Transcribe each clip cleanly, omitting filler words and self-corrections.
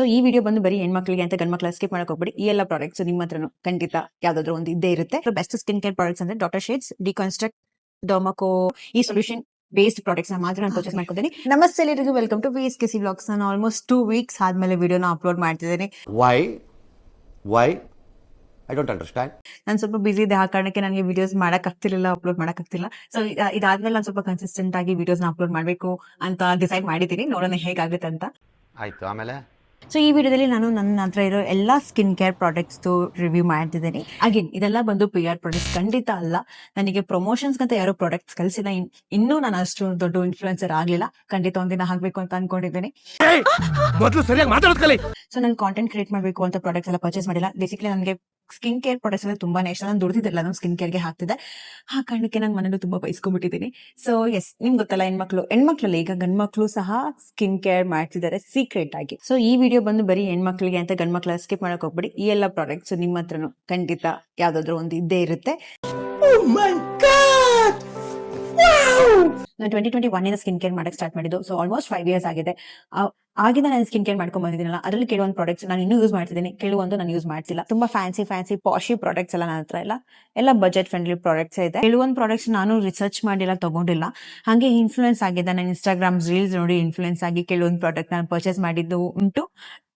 So ಈ video ಬಂದು ಬರೀ ಹೆಣ್ಮಕ್ಳಿಗೆ ಅಂತ ಗಂಡ್ ಮಕ್ಳ ಸ್ಕಿಪ್ ಮಾಡಕ್ ಹೋಗ್ಬಿಡಿ. ಈ ಎಲ್ಲ ಪ್ರಾಡಕ್ಟ್ಸ್ ನಿಮ್ಮ ಹತ್ರನು ಖಂಡಿತ ಯಾವ್ದಾದ್ರು ಒಂದು ಇದ್ದೇ ಇರುತ್ತೆ. ಬೆಸ್ಟ್ ಸ್ಕಿನ್ ಕೇರ್ ಪ್ರಾಡಕ್ಟ್ಸ್ ಅಂದ್ರೆ ಡಾಕ್ಟರ್ ಶೇಡ್ಸ್, ಡಿಕಾನ್ಸ್ಟ್ರಕ್ಟ್, ಡರ್ಮಕೋ ಈ ಸೊಲ್ಯೂಷನ್ ಬೇಸ್ಡ್ ಪ್ರಾಡಕ್ಟ್ಸ್ ಮಾತ್ರ ನಾನು ಪರ್ಚೇಸ್ ಮಾಡ್ಕೊತೀನಿ. ನಮಸ್ತೆ ಎಲ್ಲರಿಗೂ, ವೆಲ್ಕಮ್ ಟು VSKC ವ್ಲಾಗ್ಸ್. ನಾನು ಆಲ್ಮೋಸ್ಟ್ 2 weeks ಆದ್ಮೇಲೆ ವಿಡಿಯೋನ ಅಪ್ಲೋಡ್ ಮಾಡ್ತಿದ್ದೀನಿ. Why I don't understand. ನಾನು ಸ್ವಲ್ಪ ಬಿಸಿ ಇದೆ, ಆ ಕಾರಣಕ್ಕೆ ನನಗೆ ವಿಡಿಯೋಸ್ ಮಾಡಕ್ ಆಗ್ತಿರ್ಲಿಲ್ಲ, ಅಪ್ಲೋಡ್ ಮಾಡಕ್ ಆಗ್ತಿಲ್ಲ. ಸೊ ಇದಾದ್ಮೇಲೆ ನಾನು ಸ್ವಲ್ಪ ಕನ್ಸಿಸ್ಟೆಂಟ್ ಆಗಿ ವಿಡಿಯೋಸ್ ಅಪ್ಲೋಡ್ ಮಾಡ್ಬೇಕು ಅಂತ ಡಿಸೈಡ್ ಮಾಡಿದ್ದೀನಿ. ನೋಡೋಣ ಹೇಗಾಗುತ್ತೆ ಅಂತ. ಆಯ್ತು, ಆಮೇಲೆ ಸೊ ಈ ವಿಡಿಯೋದಲ್ಲಿ ನಾನು ನನ್ನ ಹತ್ರ ಇರೋ ಎಲ್ಲಾ ಸ್ಕಿನ್ ಕೇರ್ ಪ್ರಾಡಕ್ಟ್ಸ್ ರಿವ್ಯೂ ಮಾಡ್ತಿದ್ದೀನಿ. ಅಗೇನ್ ಇದೆಲ್ಲ ಬಂದು PR ಪ್ರಾಡಕ್ಟ್ಸ್ ಖಂಡಿತ ಅಲ್ಲ. ನನಗೆ ಪ್ರಮೋಷನ್ಸ್ ಅಂತ ಯಾರೋ ಪ್ರಾಡಕ್ಟ್ಸ್ ಕಲಿಸಿಲ್ಲ. ಇನ್ನೂ ನಾನು ಅಷ್ಟು ದೊಡ್ಡ ಇನ್ಫ್ಲುಯೆನ್ಸರ್ ಆಗ್ಲಿಲ್ಲ. ಖಂಡಿತ ಒಂದಿನ ಆಗ್ಬೇಕು ಅಂತ ಅನ್ಕೊಂಡಿದ್ದೀನಿ. ಸೊ ನಾನು ಕಾಂಟೆಂಟ್ ಕ್ರಿಯೇಟ್ ಮಾಡಬೇಕು ಅಂತ ಪ್ರಾಡಕ್ಟ್ಸ್ ಎಲ್ಲ ಪರ್ಚೇಸ್ ಮಾಡಿಲ್ಲ. ಬೇಸಿಕಲಿ ನನಗೆ ಸ್ಕಿನ್ ಕೇರ್ ಪ್ರಾಡಕ್ಟ್ಸ್ ಎಲ್ಲ ತುಂಬಾನೇ ಇಷ್ಟ. ನಾನು ದುಡ್ದಿದ್ದೆಲ್ಲ ನಾನು ಸ್ಕಿನ್ ಕೇರ್ಗೆ ಹಾಕ್ತಿದ್ದೆ. ಆ ಕಾರಣಕ್ಕೆ ನಾನು ಮನೇಲಿ ತುಂಬಾ ಬೈಸ್ಕೊಂಡ್ಬಿಟ್ಟಿದ್ದೀನಿ. ಸೊ ಎಸ್, ನಿಮ್ಗೆ ಗೊತ್ತಲ್ಲ, ಹೆಣ್ಮಕ್ಳಲ್ಲಿ ಈಗ ಗಂಡ್ಮಕ್ಳು ಸಹ ಸ್ಕಿನ್ ಕೇರ್ ಮಾಡ್ತಿದ್ದಾರೆ ಸೀಕ್ರೆಟ್ ಆಗಿ. ಸೊ ಈ ವಿಡಿಯೋ ಬಂದು ಬರೀ ಹೆಣ್ಮಕ್ಳಿಗೆ ಅಂತ ಗಂಡ್ ಮಕ್ಳ ಸ್ಕಿಪ್ ಮಾಡಕ್ ಹೋಗ್ಬಿಡಿ. ಈ ಎಲ್ಲ ಪ್ರಾಡಕ್ಟ್ಸ್ ನಿಮ್ಮ ಹತ್ರನು ಖಂಡಿತ ಯಾವ್ದಾದ್ರು ಒಂದು ಇದ್ದೇ ಇರುತ್ತೆ. ನಾನು 2021 ಇಂದ ಸ್ಕಿನ್ ಕೇರ್ ಮಾಡಕ್ ಸ್ಟಾರ್ಟ್ ಮಾಡಿದ್ದು. ಸೊ ಆಲ್ಮೋಸ್ಟ್ 5 years ಆಗಿದೆ. ಆಗಿಂದ ನಾನು ಸ್ಕಿನ್ ಕೇರ್ ಮಾಡ್ಕೊಂಡ್ ಬಂದಿದ್ದೀನಲ್ಲ, ಅದರಲ್ಲಿ ಕೆಲವೊಂದು ಪ್ರಾಡಕ್ಟ್ಸ್ ನಾನು ಇನ್ನೂ ಯೂಸ್ ಮಾಡ್ತಿದ್ದೀನಿ, ಕೆಲವೊಂದು ನಾನು ಯೂಸ್ ಮಾಡ್ತಿಲ್ಲ. ತುಂಬಾ ಫ್ಯಾನ್ಸಿ ಪಾಶಿ ಪ್ರಾಡಕ್ಟ್ಸ್ ಎಲ್ಲ ನನ್ನ ಹತ್ರ ಎಲ್ಲ ಬಜೆಟ್ ಫ್ರೆಂಡ್ಲಿ ಪ್ರಾಡಕ್ಟ್ಸ್ ಇದೆ. ಕೆಲವೊಂದು ಪ್ರಾಡಕ್ಟ್ಸ್ ನಾನು ರಿಸರ್ಚ್ ಮಾಡಿಲ್ಲ, ತಗೊಂಡಿಲ್ಲ, ಹಾಗೆ ಇನ್ಫ್ಲೂಯೆನ್ಸ್ ಆಗಿದೆ. ನಾನು ಇನ್ಸ್ಟಾಗ್ರಾಮ್ ರೀಲ್ಸ್ ನೋಡಿ ಇನ್ಫ್ಲೂಯೆನ್ಸ್ ಆಗಿ ಕೆಲವೊಂದು ಪ್ರಾಡಕ್ಟ್ ನಾನು ಪರ್ಚೇಸ್ ಮಾಡಿದ್ದು ಉಂಟು,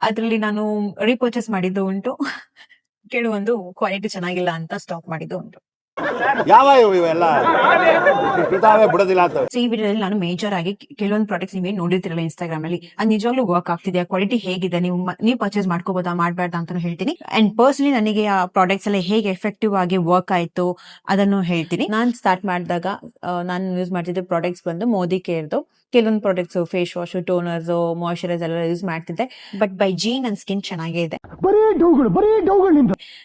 ಅದರಲ್ಲಿ ನಾನು ರೀಪರ್ಚೇಸ್ ಮಾಡಿದ್ದು ಉಂಟು, ಕೆಲವೊಂದು ಕ್ವಾಲಿಟಿ ಚೆನ್ನಾಗಿಲ್ಲ ಅಂತ ಸ್ಟಾಪ್ ಮಾಡಿದ್ದು ಉಂಟು. ಯಾವ ಇವೆಲ್ಲ ಬಿಡೋದಿಲ್ಲ ಅಂತ. ಸೊ ಈ ವಿಡಿಯೋದಲ್ಲಿ ನಾನು ಮೇಜರ್ ಆಗಿ ಕೆಲವೊಂದು ಪ್ರಾಡಕ್ಟ್ಸ್ ನೀವೇ ನೋಡಿರ್ತಿರಲ್ಲ ಇನ್ಸ್ಟಾಗ್ರಾಮ್ ಅಲ್ಲಿ, ಅದು ನಿಜವಾಗ್ಲೂ ವರ್ಕ್ ಆಗ್ತಿದೆಯಾ, ಕ್ವಾಲಿಟಿ ಹೇಗಿದೆ, ನೀವು ಪರ್ಚೇಸ್ ಮಾಡ್ಕೋಬಹುದಾ ಮಾಡಬೇಡ ಅಂತ ಹೇಳ್ತೀನಿ. ಅಂಡ್ ಪರ್ಸನಲಿ ನನಗೆ ಆ ಪ್ರಾಡಕ್ಟ್ಸ್ ಎಲ್ಲ ಹೇಗೆ ಎಫೆಕ್ಟಿವ್ ಆಗಿ ವರ್ಕ್ ಆಯ್ತು ಅದನ್ನು ಹೇಳ್ತೀನಿ. ನಾನು ಸ್ಟಾರ್ಟ್ ಮಾಡಿದಾಗ ನಾನು ಯೂಸ್ ಮಾಡ್ತಿದ್ದ ಪ್ರಾಡಕ್ಟ್ಸ್ ಬಂದು ಮೋದಿ ಕೇರ್ದು ಕೆಲವೊಂದು products, face wash, toners, moisturiser ಎಲ್ಲ ಯೂಸ್ ಮಾಡ್ತಿದ್ದೆ. ಬಟ್ ಬೈ ಜಿ ನನ್ನ ಸ್ಕಿನ್ ಚೆನ್ನಾಗೇ ಇದೆ.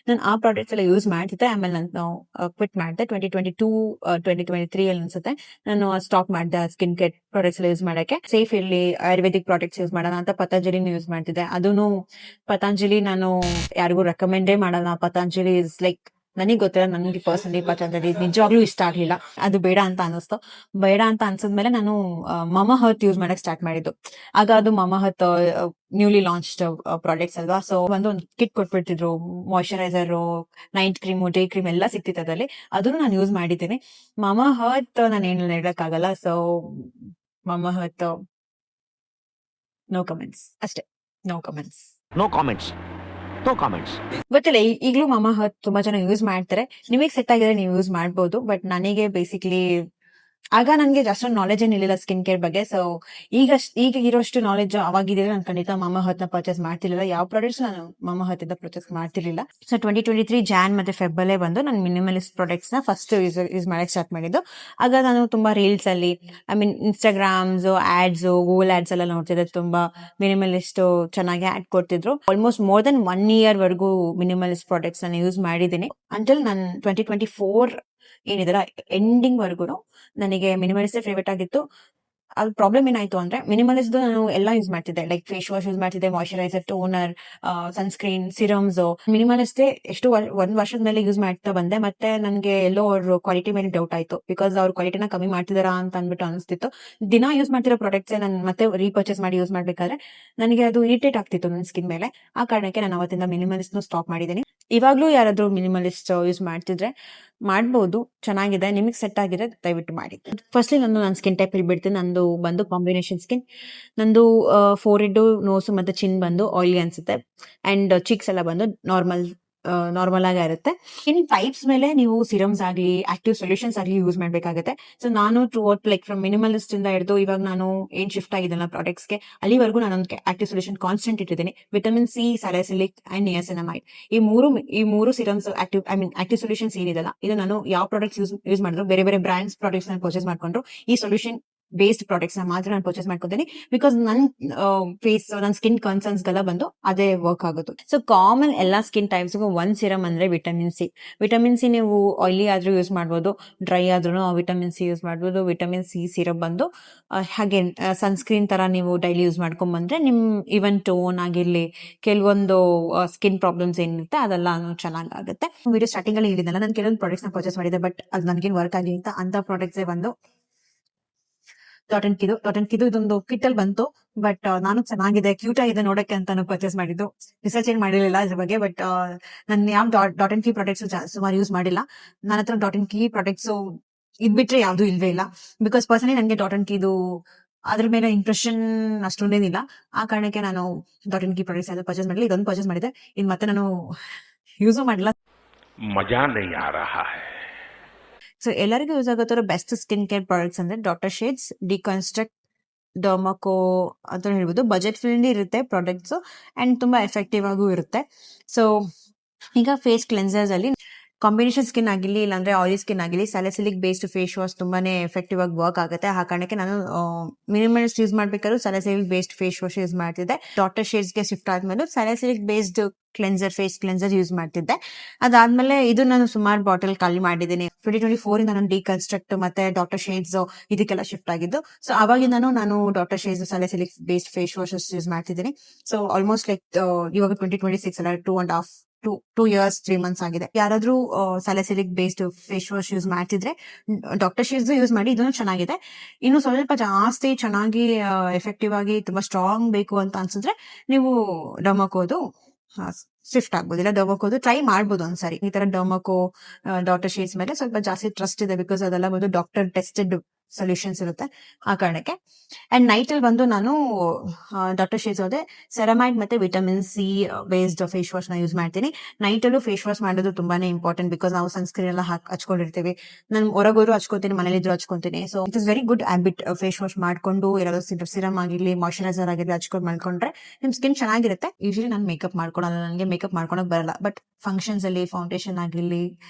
ನಾನು ಆ ಪ್ರಾಡಕ್ಟ್ಸ್ ಎಲ್ಲ ಯೂಸ್ ಮಾಡ್ತಿದ್ದೆ. ಆಮೇಲೆ ನಾನು ಕ್ವಿಟ್ ಮಾಡಿದೆ 2022 2023 ಅಲ್ಲಿ ಅನ್ಸುತ್ತೆ. ನಾನು ಸ್ಟಾಪ್ ಮಾಡಿದೆ ಸ್ಕಿನ್ ಕೇರ್ ಪ್ರಾಡಕ್ಟ್ಸ್ ಎಲ್ಲ ಯೂಸ್ ಮಾಡಕ್ಕೆ. ಸೇಫ್ ಇರ್ಲಿ, ಆಯುರ್ವೇದಿಕ್ ಪ್ರಾಡಕ್ಟ್ಸ್ ಯೂಸ್ ಮಾಡೋಣ ಅಂತ ಪತಂಜಲಿನ ಯೂಸ್ ಮಾಡ್ತಿದ್ದೆ. ಅದನ್ನು ಪತಂಜಲಿ ನಾನು ಯಾರಿಗೂ ರೆಕಮೆಂಡೇ ಮಾಡಲ್ಲ. ಪತಂಜಲಿ ಇಸ್ ಲೈಕ್, ನನಗೆ ಗೊತ್ತಿಲ್ಲ, ನನಗೆ ಪರ್ಸನಲಿ ಪತಂಜಲಿ ನಿಜವಾಗ್ಲೂ ಇಷ್ಟ ಆಗ್ಲಿಲ್ಲ. ಅದು ಬೇಡ ಅಂತ ಅನಿಸ್ತು. ಬೇಡ ಅಂತ ಅನ್ಸಿದ್ಮೇಲೆ ನಾನು ಮಮಾ ಹರ್ತ್ ಯೂಸ್ ಮಾಡಕ್ ಸ್ಟಾರ್ಟ್ ಮಾಡಿದ್ದು. ಆಗ ಅದು Mamaearth newly launched products ಅಲ್ವಾ. ಸೊ ಒಂದು ಕಿಟ್ ಕೊಟ್ಬಿಡ್ತಿದ್ರು, moisturiser, night cream, day cream ಎಲ್ಲ ಸಿಕ್ತಿತ್ತು ಅದರಲ್ಲಿ. ಅದನ್ನು ನಾನು ಯೂಸ್ ಮಾಡಿದ್ದೀನಿ. ಮಮಾ ಹರ್ತ್ ನಾನು ಏನು ಹೇಳಕ್ಕಾಗಲ್ಲ. ಸೊ ಮಮಾ ಹರ್ತ್ ನೋ ಕಮೆಂಟ್ಸ್ ಅಷ್ಟೇ, ನೋ ಕಮೆಂಟ್ಸ್. ಗೊತ್ತಿಲ್ಲ, ಈಗಲೂ ಮಮಾ ಹರ್ತ್ ತುಂಬಾ ಜನ ಯೂಸ್ ಮಾಡ್ತಾರೆ. ನಿಮಗೆ ಸೆಟ್ ಆಗಿದ್ರೆ ನೀವು ಯೂಸ್ ಮಾಡ್ಬೋದು. ಬಟ್ ನನಗೆ ಬೇಸಿಕಲಿ ಆಗ ನನಗೆ ಜಾಸ್ತಿ ನಾಲೆಜ್ ಏನಿಲ್ಲ ಸ್ಕಿನ್ ಕೇರ್ ಬಗ್ಗೆ. ಸೊ ಈಗ ಇರೋಷ್ಟು ನಾಲೆಜ್ ಅವಾಗಿದ್ರೆ ನಾನು ಖಂಡಿತ ಮಮಾ ಹರ್ತ್ ನ ಪರ್ಚೇಸ್ ಮಾಡ್ತಿರ್ಲಿಲ್ಲ. ಯಾವ ಪ್ರಾಡಕ್ಟ್ಸ್ ನಾನು ಮಮಾ ಹರ್ತ್ ಇಂದ ಪರ್ಚೇಸ್ ಮಾಡ್ತಿರ್ಲಿಲ್ಲ. ಸೊ 2023 ಜಾನ್ ಮತ್ತೆ ಫೆಬ್ ಅಲ್ಲೇ ಬಂದು ನಾನು ಮಿನಿಮಲಿಸ್ಟ್ ಪ್ರಾಡಕ್ಟ್ಸ್ ನ ಫಸ್ಟ್ ಯೂಸ್ ಮಾಡಕ್ ಸ್ಟಾರ್ಟ್ ಮಾಡಿದ್ದು. ಆಗ ನಾನು ತುಂಬಾ ರೀಲ್ಸ್ ಅಲ್ಲಿ, ಇನ್ಸ್ಟಾಗ್ರಾಮ್ಸ್ ಆಡ್ಸ್, ಗೂಗಲ್ ಆಡ್ಸ್ ಎಲ್ಲ ನೋಡ್ತಿದ್ದೆ. ತುಂಬಾ ಮಿನಿಮಲಿಸ್ಟ್ ಚೆನ್ನಾಗಿ ಆಡ್ ಕೊಡ್ತಿದ್ರು. ಆಲ್ಮೋಸ್ಟ್ ಮೋರ್ ದನ್ 1 year ವರೆಗೂ ಮಿನಿಮಲಿಸ್ಟ್ ಪ್ರಾಡಕ್ಟ್ಸ್ ನಾನು ಯೂಸ್ ಮಾಡಿದ್ದೀನಿ. ಅಂಟಿಲ್ ನಾನು 2024 ಏನಿದೆಲ್ಲ ಎಂಡಿಂಗ್ ವರ್ಗು ನನಗೆ ಮಿನಿಮಲಿಸ್ಟ್ ಫೇವರೇಟ್ ಆಗಿತ್ತು. ಅದು ಪ್ರಾಬ್ಲಮ್ ಏನಾಯ್ತು ಅಂದ್ರೆ, ಮಿನಿಮಲಿಸ್ಟ್ ನಾನು ಎಲ್ಲ ಯೂಸ್ ಮಾಡ್ತಿದ್ದೆ. ಲೈಕ್ ಫೇಸ್ ವಾಶ್ ಯೂಸ್ ಮಾಡ್ತಿದ್ದೆ, moisturiser, toner, sunscreen, serums. Minimalist ಎಷ್ಟು 1 ವರ್ಷದ ಮೇಲೆ ಯೂಸ್ ಮಾಡ್ತಾ ಬಂದೆ. ಮತ್ತೆ ನನಗೆ ಎಲ್ಲೋ ಅವ್ರ ಕ್ವಾಲಿಟಿ ಮೇಲೆ ಡೌಟ್ ಆಯ್ತು. ಬಿಕಾಸ್ ಅವ್ರ ಕ್ವಾಲಿಟಿನ ಕಮ್ಮಿ ಮಾಡ್ತಿದಾರಾ ಅಂತ ಅಂದ್ಬಿಟ್ಟು ಅನಿಸ್ತಿತ್ತು. ದಿನ ಯೂಸ್ ಮಾಡ್ತಿರೋ ಪ್ರಾಡಕ್ಟ್ಸ್ ನಾನು ಮತ್ತೆ ರೀಪರ್ಚೇಸ್ ಮಾಡಿ ಯೂಸ್ ಮಾಡ್ಬೇಕಾದ್ರೆ ನನಗೆ ಅದು ಇರಿಟೇಟ್ ಆಗ್ತಿತ್ತು ನನ್ನ ಸ್ಕಿನ್ ಮೇಲೆ. ಆ ಕಾರಣಕ್ಕೆ ನಾನು ಅವತ್ತಿಂದ ಮಿನಿಮಲಿಸ್ಟ್ ಸ್ಟಾಪ್ ಮಾಡಿದ್ದೀನಿ. ಇವಾಗ್ಲೂ ಯಾರಾದ್ರೂ ಮಿನಿಮಲಿಸ್ಟ್ ಯೂಸ್ ಮಾಡ್ತಿದ್ರೆ ಮಾಡ್ಬೋದು, ಚೆನ್ನಾಗಿದೆ. ನಿಮಗೆ ಸೆಟ್ ಆಗಿದೆ ದಯವಿಟ್ಟು ಮಾಡಿ. ಫಸ್ಟ್ಲಿ ನನ್ನ ಸ್ಕಿನ್ ಟೈಪ್ ಹೇಳ್ಬಿಡ್ತೀನಿ. ನಂದು ಬಂದು ಕಾಂಬಿನೇಷನ್ ಸ್ಕಿನ್. ನಂದು ಫೋರ್ಹೆಡ್, ನೋಸು ಮತ್ತೆ ಚಿನ್ ಬಂದು ಆಯಿಲಿ ಅನ್ಸುತ್ತೆ. ಅಂಡ್ ಚಿಕ್ಸ್ ಎಲ್ಲ ಬಂದು ನಾರ್ಮಲ್ ಆಗಿ ಇರುತ್ತೆ. ಸ್ಕಿನ್ ಟೈಪ್ಸ್ ಮೇಲೆ ನೀವು ಸಿರಮ್ಸ್ ಆಗಲಿ, ಆಕ್ಟಿವ್ ಸೊಲ್ಯೂಷನ್ಸ್ ಆಗಲಿ ಯೂಸ್ ಮಾಡ್ಬೇಕಾಗುತ್ತೆ. ಸೊ ನಾನು ಥ್ರೂಔಟ್ ಲೈಕ್ ಫ್ರಮ್ ಮಿನಿಮಲಿಸ್ಟ್ ಇಂದ ಹಿಡಿದು ಇವಾಗ ನಾನು ಏನ್ ಶಿಫ್ಟ್ ಆಗಿದ್ದಲ್ಲ ಪ್ರಾಡಕ್ಟ್ಸ್ಗೆ, ಅಲ್ಲಿವರೆಗೂ ನಾನು ಆಕ್ಟಿವ್ ಸೊಲ್ಯೂಷನ್ ಕಾನ್ಸ್ಟೆಂಟ್ ಇಟ್ಟಿದ್ದೀನಿ. ವಿಟಮಿನ್ ಸಿ, ಸ್ಯಾಲಿಸಿಲಿಕ್ ಅಂಡ್ ನಿಯಾಸಿನಮೈಡ್, ಈ ಮೂರು ಸಿರಮ್ಸ್ ಆಕ್ಟಿವ್ ಸೊಲ್ಯೂಷನ್ಸ್ ಏನಿದೆಲ್ಲ, ಇದು ನಾನು ಯಾವ ಪ್ರಾಡಕ್ಟ್ಸ್ ಯೂಸ್ ಮಾಡಿದ್ರು, ಬೇರೆ ಬೇರೆ ಬ್ರಾಂಡ್ಸ್ ಪ್ರಾಡಕ್ಟ್ಸ್ ನಾನು ಪರ್ಚೇಸ್ ಮಾಡ್ಕೊಂಡ್ರು ಈ ಸೊಲ್ಯೂಷನ್ ಬೇಸ್ಡ್ ಪ್ರಾಡಕ್ಟ್ಸ್ ಮಾತ್ರ ನಾನು ಪರ್ಚೇಸ್ ಮಾಡ್ಕೊತೀನಿ. ಬಿಕಾಸ್ ನನ್ನ ಸ್ಕಿನ್ ಕನ್ಸರ್ನ್ಸ್ ಗೆಲ್ಲ ಬಂದು ಅದೇ ವರ್ಕ್ ಆಗುತ್ತೆ. ಸೊ ಕಾಮನ್ ಎಲ್ಲಾ ಸ್ಕಿನ್ ಟೈಪ್ಸ್ ಒಂದ್ ಸಿರಮ್ ಅಂದ್ರೆ ವಿಟಮಿನ್ ಸಿ. ವಿಟಮಿನ್ ಸಿ ನೀವು ಆಯಿಲಿ ಆದ್ರೂ ಯೂಸ್ ಮಾಡ್ಬೋದು, ಡ್ರೈ ಆದ್ರೂ ವಿಟಮಿನ್ ಸಿ ಯೂಸ್ ಮಾಡ್ಬೋದು. ವಿಟಮಿನ್ ಸಿ ಸಿರಪ್ ಬಂದು ಹಾಗೆ ಸನ್ಸ್ಕ್ರೀನ್ ತರ ನೀವು ಡೈಲಿ ಯೂಸ್ ಮಾಡ್ಕೊಂಡ್ ಬಂದ್ರೆ ನಿಮ್ ಈವನ್ ಟೋನ್ ಆಗಿರ್ಲಿ, ಕೆಲವೊಂದು ಸ್ಕಿನ್ ಪ್ರಾಬ್ಲಮ್ಸ್ ಏನಿರುತ್ತೆ ಅದೆಲ್ಲ ಚೆನ್ನಾಗುತ್ತೆ. ವಿಡಿಯೋ ಸ್ಟಾರ್ಟಿಂಗ್ ಅಲ್ಲಿ ಹೇಳಿದ್ನಲ್ಲ, ನಾನು ಕೆಲವೊಂದು ಪ್ರಾಡಕ್ಟ್ಸ್ ನ ಪರ್ಚೇಸ್ ಮಾಡಿದೆ, ಬಟ್ ಅದು ನನಗೇನು ವರ್ಕ್ ಆಗಿಲ್ಲ ಅಂತ ಪ್ರಾಡಕ್ಟ್ಸ್ ಬಂದು ಡಾಟ್ ಅಂಡ್ ಕಿದು ಇದೊಂದು ಕಿಟ್ ಅಲ್ಲಿ ಬಂತು. ಬಟ್ ನಾನು ಚೆನ್ನಾಗಿದೆ, ಕ್ಯೂಟ್ ಆಗಿದೆ ನೋಡಕ್ಕೆ ಅಂತಾನು ಪರ್ಚೇಸ್ ಮಾಡಿದ್ದು. ರಿಸರ್ಚ್ ಏನ್ ಮಾಡಿರಲಿಲ್ಲ ಅದ್ರ ಬಗ್ಗೆ. ಬಟ್ ನಾನು ಯಾವ ಡಾಟ್ ಅಂಡ್ ಕೀ ಪ್ರಾಡಕ್ಟ್ಸ್ ಸುಮಾರು ಯೂಸ್ ಮಾಡಿಲ್ಲ. ನನ್ನ ಹತ್ರ ಡಾಟ್ ಅಂಡ್ ಕೀ ಪ್ರಾಡಕ್ಟ್ಸ್ ಇದ್ ಬಿಟ್ರೆ ಯಾವ್ದು ಇಲ್ವೇ ಇಲ್ಲ. ಬಿಕಾಸ್ ಪರ್ಸನಲಿ ನನಗೆ ಡಾಟ್ ಅಂಡ್ ಕೀದು ಅದ್ರ ಮೇಲೆ ಇಂಪ್ರೆಷನ್ ಅಷ್ಟೊಂದೇನಿಲ್ಲ. ಆ ಕಾರಣಕ್ಕೆ ನಾನು ಡಾಟ್ ಅಂಡ್ ಕೀ ಪ್ರಾಡಕ್ಟ್ಸ್ ಯಾವ್ದು ಪರ್ಚೇಸ್ ಮಾಡಿಲ್ಲ. ಇದೊಂದು ಪರ್ಚೇಸ್ ಮಾಡಿದೆ, ಇನ್ ಮತ್ತೆ ನಾನು ಯೂಸು ಮಾಡಿಲ್ಲ. मजा नहीं आ रहा है. ಸೊ ಎಲ್ಲರಿಗೂ ಯೂಸ್ ಆಗುತ್ತಿರೋ ಬೆಸ್ಟ್ ಸ್ಕಿನ್ ಕೇರ್ ಪ್ರಾಡಕ್ಟ್ಸ್ ಅಂದ್ರೆ ಡಾಕ್ಟರ್ ಶೇಡ್ಸ್, ಡಿಕಾನ್ಸ್ಟ್ರಕ್ಟ್, ಡರ್ಮಕೋ ಅಂತ ಹೇಳ್ಬೋದು. ಬಜೆಟ್ ಫ್ರೆಂಡ್ಲಿ ಇರುತ್ತೆ ಪ್ರಾಡಕ್ಟ್ಸ್ ಅಂಡ್ ತುಂಬಾ ಎಫೆಕ್ಟಿವ್ ಆಗೂ ಇರುತ್ತೆ. ಸೊ ಈಗ ಫೇಸ್ ಕ್ಲೆನ್ಸರ್ಸ್ ಅಲ್ಲಿ ಕಾಂಬಿನೇಷನ್ ಸ್ಕಿನ್ ಆಗಿರ್ಲಿ ಇಲ್ಲಾಂದ್ರೆ ಆಯಿಲಿ ಸ್ಕಿನ್ ಆಗಿರ್ಲಿ ಸ್ಯಾಲಿಸಿಲಿಕ್ ಬೇಸ್ಡ್ ಫೇಸ್ ವಾಶ್ ತುಂಬಾನೇ ಎಫೆಕ್ಟಿವ್ ಆಗಿ ವರ್ಕ್ ಆಗುತ್ತೆ. ಆ ಕಾರಣಕ್ಕೆ ನಾನು ಮಿನಿಮಲಿಸ್ಟ್ ಯೂಸ್ ಮಾಡ್ಬೇಕಾದ್ರೂ salicylic based face wash use ಮಾಡ್ತಿದ್ದೆ. ಡಾಕ್ಟರ್ ಶೇಡ್ಸ್ಗೆ ಶಿಫ್ಟ್ ಆದ್ಮೇಲೆ salicylic based cleanser, face cleanser use ಮಾಡ್ತಿದ್ದೆ. ಅದಾದ್ಮೇಲೆ ಇದು ನಾನು ಸುಮಾರು ಬಾಟಲ್ ಖಾಲಿ ಮಾಡಿದ್ದೀನಿ. 2024 ಇಂದ ನಾನು ಡಿಕನ್ಸ್ಟ್ರಕ್ಟ್ ಮತ್ತೆ ಡಾಕ್ಟರ್ ಶೇಡ್ಸ್ ಇದಕ್ಕೆಲ್ಲ ಶಿಫ್ಟ್ ಆಗಿದ್ದು. ಸೊ ಅವಾಗಿಂದಾನು ನಾನು doctor Sheth's salicylic based face washes use ಮಾಡ್ತಿದ್ದೀನಿ. ಸೊ ಆಲ್ಮೋಸ್ಟ್ ಲೈಕ್ ಇವಾಗ 2026 ಅಲ್ಲ 2 years 3 months ಆಗಿದೆ. ಯಾರಾದ್ರೂ salicylic based face wash use ಮಾಡ್ತಿದ್ರೆ ಡಾಕ್ಟರ್ ಶೇಡ್ಸ್ ಯೂಸ್ ಮಾಡಿ, ಇದನ್ನು ಚೆನ್ನಾಗಿದೆ. ಇನ್ನು ಸ್ವಲ್ಪ ಜಾಸ್ತಿ ಚೆನ್ನಾಗಿ ಎಫೆಕ್ಟಿವ್ ಆಗಿ ತುಂಬಾ ಸ್ಟ್ರಾಂಗ್ ಬೇಕು ಅಂತ ಅನ್ಸಿದ್ರೆ ನೀವು ಡರ್ಮಕೋದು ಶಿಫ್ಟ್ ಆಗ್ಬೋದು, ಇಲ್ಲ ಡರ್ಮಕೋದು ಟ್ರೈ ಮಾಡ್ಬೋದು ಒಂದ್ಸರಿ. ಈ ತರ ಡರ್ಮಕೋ ಡಾಕ್ಟರ್ ಶೇಡ್ಸ್ ಮೇಲೆ ಸ್ವಲ್ಪ ಜಾಸ್ತಿ ಟ್ರಸ್ಟ್ ಇದೆ, ಬಿಕಾಸ್ ಅದೆಲ್ಲ ಒಂದು ಡಾಕ್ಟರ್ ಟೆಸ್ಟೆಡ್ ಸೊಲ್ಯೂಷನ್ಸ್ ಇರುತ್ತೆ. ಆ ಕಾರಣಕ್ಕೆ ಅಂಡ್ ನೈಟ್ ಅಲ್ಲಿ ಬಂದು ನಾನು ಡಾಕ್ಟರ್ ಶೇಡ್ಸ್ ಹೋದೆ ಸೆರಮೈಡ್ ಮತ್ತೆ vitamin C based face wash ನ ಯೂಸ್ ಮಾಡ್ತೀನಿ. ನೈಟ್ ಅಲ್ಲೂ ಫೇಸ್ ವಾಶ್ ಮಾಡೋದು ತುಂಬಾನೇ ಇಂಪಾರ್ಟೆಂಟ್, ಬಿಕಾಸ್ ನಾವು ಸನ್ಸ್ಕ್ರೀನ್ ಎಲ್ಲ ಹಚ್ಕೊಂಡಿರ್ತೀವಿ. ನಾನು ಹೊರಗೋರು ಹಚ್ಕೋತೀನಿ, ಮನೇಲಿದ್ರು ಹಚ್ಕೊಂತೀನಿ. So it is very good habit. Face wash ಮಾಡ್ಕೊಂಡು ಏನಾದ್ರು ಸಿರಮ್ ಆಗಿರ್ಲಿ ಮಾಯಶ್ಚರೈಸರ್ ಆಗಿರ್ಲಿ ಹಚ್ಕೊಂಡು ಮಾಡ್ಕೊಂಡ್ರೆ ನಿಮ್ ಸ್ಕಿನ್ ಚೆನ್ನಾಗಿರುತ್ತೆ. ಯೂಶಲಿ ನಾನು ಮೇಕಪ್ ಮಾಡ್ಕೊಳಲ್ಲ, ನನಗೆ ಮೇಕಪ್ ಮಾಡ್ಕೊಳಕ್ ಬರಲ್ಲ. ಬಟ್ ಫಂಕ್ಷನ್ಸ್ ಅಲ್ಲಿ ಫೌಂಡೇಶನ್ ಆಗಿರ್ಲಿ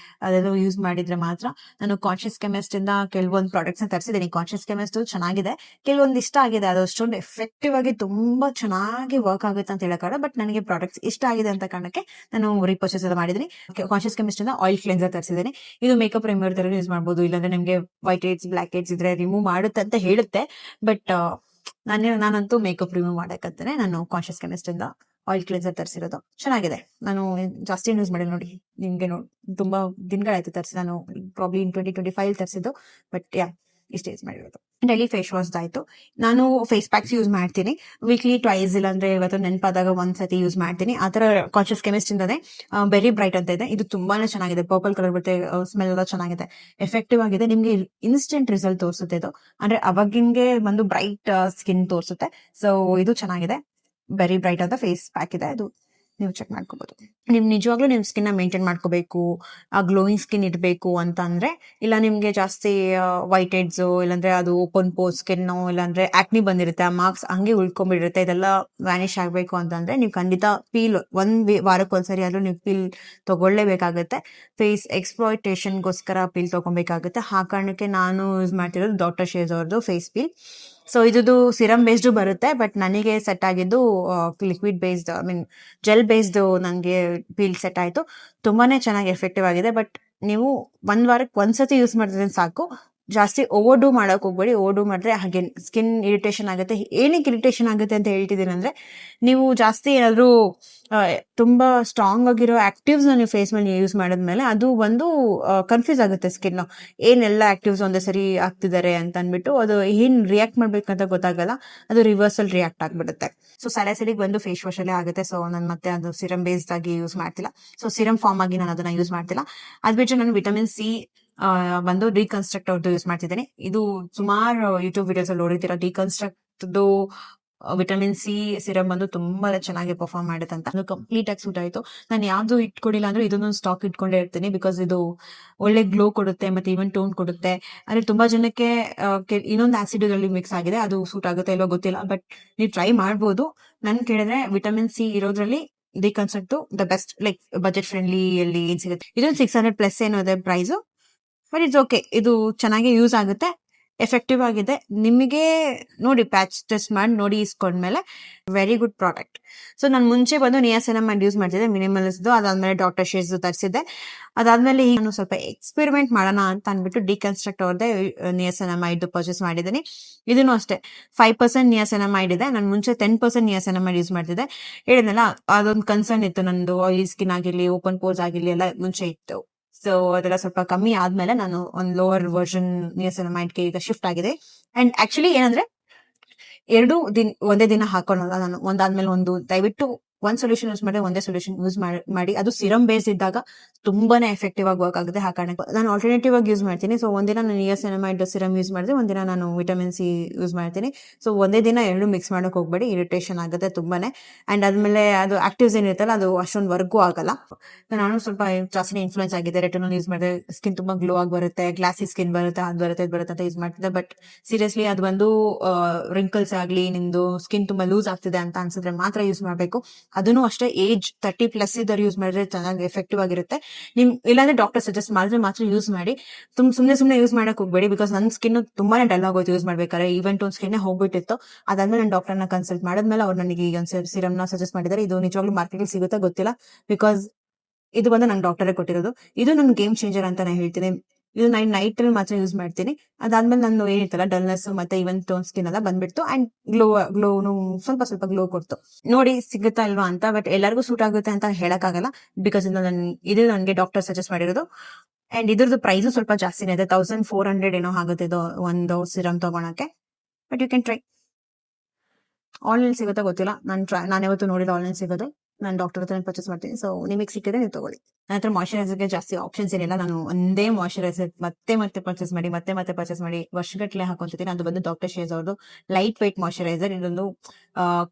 ಅದೆಲ್ಲ ಯೂಸ್ ಮಾಡಿದ್ರೆ ಮಾತ್ರ. ನಾನು ಕಾನ್ಶಿಯಸ್ ಕೆಮಿಸ್ಟ್ ಇಂದ ಕೆಲವೊಂದು ಪ್ರಾಡಕ್ಟ್ಸ್ ನ ತರಿಸಿದ್ದೀನಿ. ಕಾನ್ಶಿಯಸ್ ಕೆಮಿಸ್ಟ್ ಚೆನ್ನಾಗಿದೆ, ಕೆಲವೊಂದು ಇಷ್ಟ ಆಗಿದೆ. ಅದು ಅಷ್ಟೊಂದು ಎಫೆಕ್ಟಿವ್ ಆಗಿ ತುಂಬಾ ಚೆನ್ನಾಗಿ ವರ್ಕ್ ಆಗುತ್ತೆ ಅಂತ ಹೇಳಕ್ಕಾಗ. ಬಟ್ ನನಗೆ ಪ್ರಾಡಕ್ಟ್ಸ್ ಇಷ್ಟ ಆಗಿದೆ ಅಂತ ಕಾರಣಕ್ಕೆ ನಾನು ರೀಪರ್ಚೇಸ್ ಎಲ್ಲ ಮಾಡಿದ್ದೀನಿ. ಕಾನ್ಶಿಯಸ್ ಕೆಮಿಸ್ಟ್ ಇಂದ ಆಯಿಲ್ ಕ್ಲೆನ್ಸರ್ ತರಿಸಿದ್ದೀನಿ. ಇದು ಮೇಕಪ್ ರಿಮೂವರ್ ತರ ಯೂಸ್ ಮಾಡಬಹುದು, ಇಲ್ಲಾಂದ್ರೆ ನಿಮ್ಗೆ ವೈಟ್ ಹೆಡ್ಸ್ ಬ್ಲಾಕ್ ಹೆಡ್ಸ್ ಇದ್ರೆ ರಿಮೂವ್ ಮಾಡುತ್ತೆ ಅಂತ ಹೇಳುತ್ತೆ. ಬಟ್ ನಾನಂತೂ ಮೇಕಪ್ ರಿಮೂವ್ ಮಾಡಕ್ಕಂತಾನೆ ನಾನು ಕಾನ್ಶಿಯಸ್ ಕೆಮಿಸ್ಟ್ ಇಂದ ಆಯಿಲ್ ಕ್ಲೆನ್ಸರ್ ತರಿಸಿರೋದು. ಚೆನ್ನಾಗಿದೆ. ನಾನು ಜಾಸ್ತಿ ಯೂಸ್ ಮಾಡಿಲ್ಲ ನೋಡಿ, ನಿಮ್ಗೆ ತುಂಬಾ ದಿನಗಳಾಯ್ತು ತರಿಸಿ. ನಾನು ಪ್ರಾಬ್ಲಿ ಇನ್ 2025 ತರಿಸಿದ್ದು. ಬಟ್ ಇಷ್ಟೇ ಯೂಸ್ ಮಾಡಿರೋದು. ಡೈಲಿ ಫೇಸ್ ವಾಶ್ ಆಯ್ತು. ನಾನು ಫೇಸ್ ಪ್ಯಾಕ್ಸ್ ಯೂಸ್ ಮಾಡ್ತೀನಿ ವೀಕ್ಲಿ ಟ್ವೈಸ್, ಇಲ್ಲಾಂದ್ರೆ ಇವತ್ತು ನೆನಪಾದಾಗ ಒಂದ್ಸತಿ ಯೂಸ್ ಮಾಡ್ತೀನಿ. ಆತರ ಕಾನ್ಶಿಯಸ್ ಕೆಮಿಸ್ಟ್ ಇಂದಾನೆ ವೆರಿ ಬ್ರೈಟ್ ಅಂತ ಇದೆ. ಇದು ತುಂಬಾನೇ ಚೆನ್ನಾಗಿದೆ, ಪರ್ಪಲ್ ಕಲರ್ ಬರುತ್ತೆ, ಸ್ಮೆಲ್ ಎಲ್ಲ ಚೆನ್ನಾಗಿದೆ, ಎಫೆಕ್ಟಿವ್ ಆಗಿದೆ. ನಿಮ್ಗೆ ಇನ್ಸ್ಟೆಂಟ್ ರಿಸಲ್ಟ್ ತೋರಿಸುತ್ತೆ ಇದು, ಅಂದ್ರೆ ಅವಾಗಿನ್ಗೆ ಬಂದು ಬ್ರೈಟ್ ಸ್ಕಿನ್ ತೋರಿಸುತ್ತೆ. ಸೊ ಇದು ಚೆನ್ನಾಗಿದೆ, ವೆರಿ ಬ್ರೈಟ್ ಅಂತ ಫೇಸ್ ಪ್ಯಾಕ್ ಇದೆ. ಅದು ನೀವು ಚೆಕ್ ಮಾಡ್ಕೋಬಹುದು. ನಿಮ್ ನಿಜವಾಗ್ಲೂ ನಿಮ್ ಸ್ಕಿನ್ ನ ಮೇಂಟೈನ್ ಮಾಡ್ಕೋಬೇಕು, ಆ ಗ್ಲೋಯಿಂಗ್ ಸ್ಕಿನ್ ಇರಬೇಕು ಅಂತ ಅಂದ್ರೆ, ಇಲ್ಲ ನಿಮ್ಗೆ ಜಾಸ್ತಿ ವೈಟ್ ಹೆಡ್ಸ್, ಇಲ್ಲಾಂದ್ರೆ ಅದು ಓಪನ್ ಪೋರ್ ಸ್ಕಿನ್, ಇಲ್ಲಾಂದ್ರೆ ಆಕ್ನಿ ಬಂದಿರುತ್ತೆ, ಆ ಮಾರ್ಕ್ಸ್ ಹಂಗೆ ಉಳ್ಕೊಂಡ್ಬಿಟ್ಟಿರುತ್ತೆ, ಇದೆಲ್ಲ ವ್ಯಾನಿಶ್ ಆಗ್ಬೇಕು ಅಂತಂದ್ರೆ ನೀವು ಖಂಡಿತ ಪೀಲ್ ವಾರಕ್ಕೊಂದ್ಸರಿ ಆದ್ರೂ ನೀವು ಪೀಲ್ ತಗೊಳ್ಳೇಬೇಕಾಗುತ್ತೆ. ಫೇಸ್ ಎಕ್ಸ್ಪ್ಲಾಯ್ಟೇಷನ್ಗೋಸ್ಕರ ಪೀಲ್ ತಗೊಬೇಕಾಗುತ್ತೆ. ಆ ಕಾರಣಕ್ಕೆ ನಾನು ಯೂಸ್ ಮಾಡ್ತಿರೋದು ಡಾಕ್ಟರ್ ಶೇಡ್ಸ್ ಅವ್ರದ್ದು ಫೇಸ್ ಪೀಲ್. ಸೊ ಇದು ಸಿರಮ್ ಬೇಸ್ಡ್ ಬರುತ್ತೆ, ಬಟ್ ನನಗೆ ಸೆಟ್ ಆಗಿದ್ದು ಲಿಕ್ವಿಡ್ ಬೇಸ್ಡ್, ಜೆಲ್ ಬೇಸ್ಡ್ ನನಗೆ ಪೀಲ್ ಸೆಟ್ ಆಯ್ತು. ತುಂಬಾನೇ ಚೆನ್ನಾಗಿ ಎಫೆಕ್ಟಿವ್ ಆಗಿದೆ. ಬಟ್ ನೀವು ವಾರಕ್ಕೆ ಒಂದ್ಸತಿ ಯೂಸ್ ಮಾಡಿದ್ರೆ ಸಾಕು, ಜಾಸ್ತಿ ಓವರ್ ಡೂ ಮಾಡಕ್ ಹೋಗ್ಬೇಡಿ. ಓವರ್ ಡೂ ಮಾಡಿದ್ರೆ ಹಾಗೆ ಸ್ಕಿನ್ ಇರಿಟೇಷನ್ ಆಗುತ್ತೆ. ಏನಕ್ಕೆ ಇರಿಟೇಷನ್ ಆಗುತ್ತೆ ಅಂತ ಹೇಳ್ತಿದ್ದೀನಿ ಅಂದ್ರೆ, ನೀವು ಜಾಸ್ತಿ ಏನಾದ್ರು ತುಂಬಾ ಸ್ಟ್ರಾಂಗ್ ಆಗಿರೋ ಆಕ್ಟಿವ್ಸ್ ನೀವು ಫೇಸ್ ಮೇಲೆ ಯೂಸ್ ಮಾಡಿದ್ಮೇಲೆ ಅದು ಒಂದು ಕನ್ಫ್ಯೂಸ್ ಆಗುತ್ತೆ ಸ್ಕಿನ್. ಏನೆಲ್ಲ ಆಕ್ಟಿವ್ಸ್ ಒಂದೇ ಸರಿ ಆಗ್ತಿದ್ದಾರೆ ಅಂತ ಅಂದ್ಬಿಟ್ಟು ಅದು ಏನ್ ರಿಯಾಕ್ಟ್ ಮಾಡ್ಬೇಕಂತ ಗೊತ್ತಾಗಲ್ಲ, ಅದು ರಿವರ್ಸಲ್ ರಿಯಾಕ್ಟ್ ಆಗ್ಬಿಡುತ್ತೆ. ಸೊ ಸ್ಯಾಲಿಸಿಲಿಕ್ ಬಂದು ಫೇಸ್ ವಾಶ್ ಅಲ್ಲೇ ಆಗುತ್ತೆ. ಸೊ ನಾನು ಮತ್ತೆ ಅದು ಸಿರಮ್ ಬೇಸ್ಡ್ ಆಗಿ ಯೂಸ್ ಮಾಡ್ತಿಲ್ಲ. ಸೊ ಸಿರಮ್ ಫಾರ್ಮ್ ಆಗಿ ನಾನು ಅದನ್ನ ಯೂಸ್ ಮಾಡ್ತಿಲ್ಲ. ಅದ್ ಬಿಟ್ಟರೆ ನಾನು ವಿಟಮಿನ್ ಸಿ ಬಂದು ಡಿಕನ್ಸ್ಟ್ರಕ್ಟ್ ಅವ್ರದ್ದು ಯೂಸ್ ಮಾಡ್ತಿದ್ದೀನಿ. ಇದು ಸುಮಾರು ಯೂಟ್ಯೂಬ್ ವಿಡಿಯೋಸ್ ಅಲ್ಲಿ ನೋಡಿರ್ತೀರ. ಡಿಕನ್ಸ್ಟ್ರಕ್ಟ್ ವಿಟಮಿನ್ ಸಿ ಸಿರಮ್ ಬಂದು ತುಂಬಾ ಚೆನ್ನಾಗಿ ಪರ್ಫಾರ್ಮ್ ಮಾಡುತ್ತೆ ಅಂತ. ಅದು ಕಂಪ್ಲೀಟ್ ಆಗಿ ಸೂಟ್ ಆಯ್ತು. ನಾನು ಯಾವ್ದು ಇಟ್ಕೊಂಡಿಲ್ಲ ಅಂದ್ರೆ ಇದೊಂದು ಸ್ಟಾಕ್ ಇಟ್ಕೊಂಡೇ ಇರ್ತೀನಿ, ಬಿಕಾಸ್ ಇದು ಒಳ್ಳೆ ಗ್ಲೋ ಕೊಡುತ್ತೆ ಮತ್ತೆ ಈವನ್ ಟೋನ್ ಕೊಡುತ್ತೆ. ಅಂದ್ರೆ ತುಂಬಾ ಜನಕ್ಕೆ ಇನ್ನೊಂದು ಆಸಿಡ್ ಅಲ್ಲಿ ಮಿಕ್ಸ್ ಆಗಿದೆ, ಅದು ಸೂಟ್ ಆಗುತ್ತೆ ಇಲ್ಲೋ ಗೊತ್ತಿಲ್ಲ. ಬಟ್ ನೀವು ಟ್ರೈ ಮಾಡ್ಬೋದು. ನನ್ ಕೇಳಿದ್ರೆ ವಿಟಮಿನ್ ಸಿ ಇರೋದ್ರಲ್ಲಿ deconstruct the best, like budget friendly ಅಲ್ಲಿ ಏನ್ ಸಿಗುತ್ತೆ. ಇದೊಂದು 600+ ಏನೋ ಇದೆ ಪ್ರೈಸ್, ಬಟ್ ಇಟ್ಸ್ ಓಕೆ. ಇದು ಚೆನ್ನಾಗಿ ಯೂಸ್ ಆಗುತ್ತೆ, ಎಫೆಕ್ಟಿವ್ ಆಗಿದೆ. ನಿಮಗೆ ನೋಡಿ ಪ್ಯಾಚ್ ಟೆಸ್ಟ್ ಮಾಡಿ ನೋಡಿ ಇಸ್ಕೊಂಡ್ಮೇಲೆ ವೆರಿ ಗುಡ್ ಪ್ರಾಡಕ್ಟ್. ಸೊ ನಾನು ಮುಂಚೆ ಬಂದು ನಿಯಾಸಿನಮೈಡ್ ಯೂಸ್ ಮಾಡ್ತಿದ್ದೆ ಮಿನಿಮಲಿಸ್ಟ್. ಅದಾದ್ಮೇಲೆ ಡಾಕ್ಟರ್ ಶೇಡ್ಸ್ ತರಿಸಿದ್ದೆ. ಅದಾದ್ಮೇಲೆ ಈಗ ನಾನು ಸ್ವಲ್ಪ ಎಕ್ಸ್ಪೆರಿಮೆಂಟ್ ಮಾಡೋಣ ಅಂತ ಅಂದ್ಬಿಟ್ಟು ಡಿಕನ್ಸ್ಟ್ರಕ್ಟ್ ಅವ್ರದ್ದೇ ನಿಯಾಸಿನಮೈಡ್ ಪರ್ಚೇಸ್ ಮಾಡಿದ್ದೀನಿ. ಇದನ್ನು ಅಷ್ಟೇ 5% ನಿಯಾಸಿನಮೈಡ್ ಇದೆ. ನಾನು ಮುಂಚೆ 10% ನಿಯಾಸಿನಮೈಡ್ ಯೂಸ್ ಮಾಡ್ತಿದ್ದೆ. ಹೇಳಿದ್ನಲ್ಲ, ಅದೊಂದು ಕನ್ಸರ್ನ್ ಇತ್ತು ನಂದು, ಆಯಿಲಿ ಸ್ಕಿನ್ ಆಗಿರ್ಲಿ ಓಪನ್ ಪೋರ್ಸ್ ಆಗಿರ್ಲಿ ಎಲ್ಲ ಮುಂಚೆ ಇತ್ತು. ಸೊ ಅದೆಲ್ಲ ಸ್ವಲ್ಪ ಕಮ್ಮಿ ಆದ್ಮೇಲೆ ನಾನು ಒಂದು ಲೋವರ್ ವರ್ಷನ್ ನಿಯಾಸಿನಮೈಡ್ಗೆ ಈಗ ಶಿಫ್ಟ್ ಆಗಿದೆ. ಅಂಡ್ ಆಕ್ಚುಲಿ ಏನಂದ್ರೆ ಒಂದೇ ದಿನ ಹಾಕೊಳ್ಳಲ್ಲ ನಾನು, ಒಂದಾದ್ಮೇಲೆ ಒಂದು. ದಯವಿಟ್ಟು ಒಂದ್ ಸೊಲ್ಯೂಷನ್ ಯೂಸ್ ಮಾಡಿ ಒಂದೇ ಸೊಲ್ಯೂಷನ್ ಯೂಸ್ ಮಾಡಿ. ಅದು ಸಿರಮ್ ಬೇಸ್ ಇದ್ದಾಗ ತುಂಬಾನೇ ಎಫೆಕ್ಟಿವ್ ಆಗಿ ವರ್ಕ್ ಆಗುತ್ತೆ. ಆ ಕಾರಣಕ್ಕೆ ನಾನು ಆಲ್ಟರ್ನೇಟಿವ್ ಆಗಿ ಯೂಸ್ ಮಾಡ್ತೀನಿ. ಸೊ ಒಂದಿನ ನಾನು ನಿಯಾಸಿನಮೈಡ್ ಸಿರಮ್ ಯೂಸ್ ಮಾಡಿದ್ರೆ, ಒಂದಿನ ನಾನು ವಿಟಮಿನ್ ಸಿ ಯೂಸ್ ಮಾಡ್ತೀನಿ. ಸೊ ಒಂದೇ ದಿನ ಎರಡು ಮಿಕ್ಸ್ ಮಾಡಕ್ ಹೋಗ್ಬೇಡಿ, ಇರಿಟೇಷನ್ ಆಗುತ್ತೆ ತುಂಬಾನೇ. ಅಂಡ್ ಆದ್ಮೇಲೆ ಅದು ಆಕ್ಟಿವ್ಸ್ ಏನಿರುತ್ತಲ್ಲ ಅದು ಅಷ್ಟೊಂದು ವರ್ಗೂ ಆಗಲ್ಲ. ನಾನು ಸ್ವಲ್ಪ ಜಾಸ್ತಿ ಇನ್ಫ್ಲೂಯೆನ್ಸ್ ಆಗಿದೆ. ರೆಟಿನಾಲ್ ಯೂಸ್ ಮಾಡಿದ್ರೆ ಸ್ಕಿನ್ ತುಂಬಾ ಗ್ಲೋ ಆಗಿ ಬರುತ್ತೆ, ಗ್ಲಾಸಿ ಸ್ಕಿನ್ ಬರುತ್ತೆ, ಅದು ಬರುತ್ತೆ ಇದು ಬರುತ್ತೆ ಅಂತ ಯೂಸ್ ಮಾಡ್ತಿದ್ದೆ. ಬಟ್ ಸೀರಿಯಸ್ಲಿ ಅದು ಬಂದು ರಿಂಕಲ್ಸ್ ಆಗ್ಲಿ, ನಿಮ್ದು ಸ್ಕಿನ್ ತುಂಬಾ ಲೂಸ್ ಆಗ್ತಿದೆ ಅಂತ ಅನ್ಸಿದ್ರೆ ಮಾತ್ರ ಯೂಸ್ ಮಾಡ್ಬೇಕು. ಅದನ್ನು ಅಷ್ಟೇ ಏಜ್ 30+ ಇದ್ದವ್ರು ಯೂಸ್ ಮಾಡಿದ್ರೆ ಚೆನ್ನಾಗಿ ಎಫೆಕ್ಟಿವ್ ಆಗಿರುತ್ತೆ. ಇಲ್ಲಾಂದ್ರೆ ಡಾಕ್ಟರ್ ಸಜೆಸ್ಟ್ ಮಾಡಿದ್ರೆ ಮಾತ್ರ ಯೂಸ್ ಮಾಡಿ. ಸುಮ್ನೆ ಯೂಸ್ ಮಾಡಕ್ ಹೋಗ್ಬೇಡಿ. ಬಿಕಾಸ್ ನನ್ನ ಸ್ಕಿನ್ ತುಂಬಾನೇ ಡಲ್ ಆಗೋಯ್ತು ಯೂಸ್ ಮಾಡ್ಬೇಕಾದ್ರೆ. ಈವೆಂಟ್ ಒಂದು ಸ್ಕಿನ್ ಹೋಗ್ಬಿಟ್ಟಿತ್ತು. ಅದಾದ್ಮೇಲೆ ನಾನು ಡಾಕ್ಟರ್ನ ಕನ್ಸಲ್ಟ್ ಮಾಡಿದ್ಮೇಲೆ ಅವ್ರು ನನಗೆ ಈಗ ಸಿರಮ್ ನ ಸಜೆಸ್ಟ್ ಮಾಡಿದ್ದಾರೆ. ಇದು ನಿಜವಾಗ್ಲೂ ಮಾರ್ಕೆಟ್ ಸಿಗುತ್ತಾ ಗೊತ್ತಿಲ್ಲ, ಬಿಕಾಸ್ ಇದು ಬಂದು ನಂಗೆ ಡಾಕ್ಟರ್ ಕೊಟ್ಟಿರೋದು. ಇದು ನನ್ ಗೇಮ್ ಚೇಂಜರ್ ಅಂತ ನಾನು ಹೇಳ್ತೀನಿ. ಇದು ನೈಟ್ ಅಲ್ಲಿ ಮಾತ್ರ ಯೂಸ್ ಮಾಡ್ತೀನಿ. ಅದಾದ್ಮೇಲೆ ನಾನು ಏನಿತ್ತಲ್ಲ ಡಲ್ನೆಸ್ ಮತ್ತೆ ಇವನ್ ಟೋನ್ ಸ್ಕಿನ್ ಎಲ್ಲ ಬಂದ್ಬಿಡ್ತು. ಅಂಡ್ ಗ್ಲೋನು ಸ್ವಲ್ಪ ಗ್ಲೋ ಕೊಡ್ತು. ನೋಡಿ ಸಿಗುತ್ತಾ ಇಲ್ವಾ ಅಂತ. ಬಟ್ ಎಲ್ಲರಿಗೂ ಸೂಟ್ ಆಗುತ್ತೆ ಅಂತ ಹೇಳಕ್ಕಾಗಲ್ಲ, ಬಿಕಾಸ್ ಇದು ನನಗೆ ಡಾಕ್ಟರ್ ಸಜೆಸ್ಟ್ ಮಾಡಿರೋದು. ಅಂಡ್ ಇದ್ರದ್ದು ಪ್ರೈಸ್ ಸ್ವಲ್ಪ ಜಾಸ್ತಿನೇ ಇದೆ, 1400 ಏನೋ ಆಗುತ್ತೆ ಇದು ಒಂದು ಸಿರಮ್ ತಗೊಳಕ್ಕೆ. But you can try. Online ಸಿಗುತ್ತಾ ಗೊತ್ತಿಲ್ಲ, ನಾನು ಯಾವತ್ತು ನೋಡಿಲ್ಲ ಆನ್ಲೈನ್ ಸಿಗೋದು. ನಾನು ಡಾಕ್ಟರ್ ಹತ್ರ ಪರ್ಚೇಸ್ ಮಾಡ್ತೀನಿ. ಸೊ ನಿಮಗೆ ಸಿಕ್ಕಿದ್ರೆ ನೀವು ತಗೊಳ್ಳಿ. ನನ್ನ ಹತ್ರ ಮಾಯಶ್ಚರೈಸರ್ಗೆ ಜಾಸ್ತಿ ಆಪ್ಷನ್ಸ್ ಏನಿಲ್ಲ. ನಾನು ಒಂದೇ ಮಾಯಶ್ಚರೈಸರ್ ಮತ್ತೆ ಪರ್ಚೇಸ್ ಮಾಡಿ ವರ್ಷಗಟ್ಟಲೆ ಹಾಕೊಂತೀನಿ. ಅದು ಬಂದು ಡಾಕ್ಟರ್ ಶೇರ್ಸ್ ಅವ್ರದ್ದು ಲೈಟ್ ವೆಯ್ಟ್ ಮಾಯಶ್ಚರೈಸರ್. ಇದೊಂದು